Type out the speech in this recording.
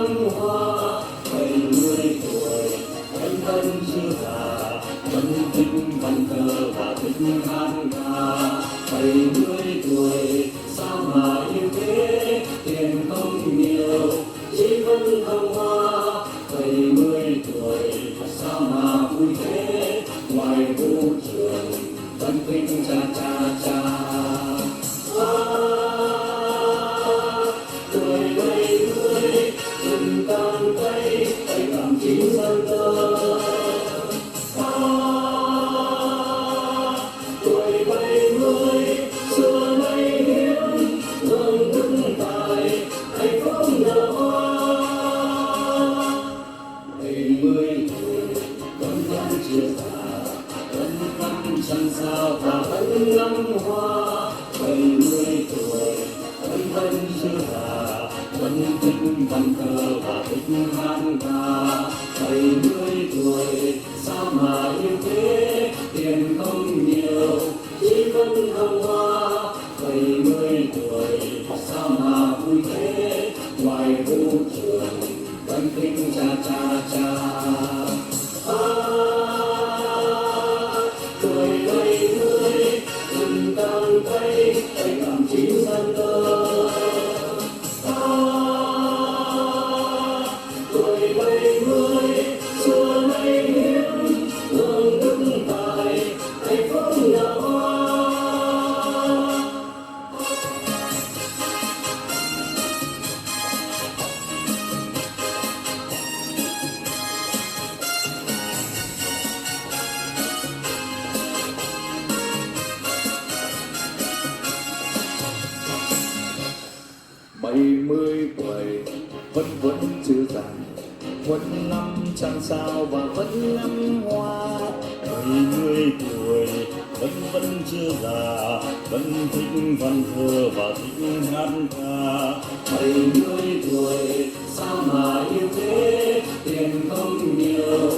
năm hoa. 70 tuổi anh vẫn chưa già, vẫn thích văn thơ và thích hát ca. 70 tuổi sao mà yêu thế, tiền không nhiều chỉ vẫn thăng hoa. 70 tuổi sao mà vui thế, ngoài vũ trường vẫn thích cha cha cha. Tuổi 70 từng tan tay, tay làm chín dân tơ. Tuổi 70 xưa nay hiếm, hưởng thức tài hạnh phúc nở hoa. 70 tuổi vẫn chưa già, vẫn thăm trăng sao và vẫn ngắm hoa. 70 tuổi vẫn chưa già, vẫn thích văn thơ và thích hát ca. 70 tuổi sao mà yêu thế, tiền không nhiều chỉ vẫn thăng hoa. 70 tuổi sao mà vui thế, ngoài vũ trường vẫn thích cha cha cha. Tuổi 70 từng tan tay, tay làm chín dân tơ. Tuổi 70 xưa nay hiếm, hưởng thức tài hạnh phúc nở hoa. Bảy mươi tuổi vẫn chưa già, vẫn ngắm trăng sao và vẫn ngắm hoa. 70 tuổi vẫn chưa già, vẫn thích văn thơ và thích hát ca. 70 tuổi sao mà yêu thế, tiền không nhiều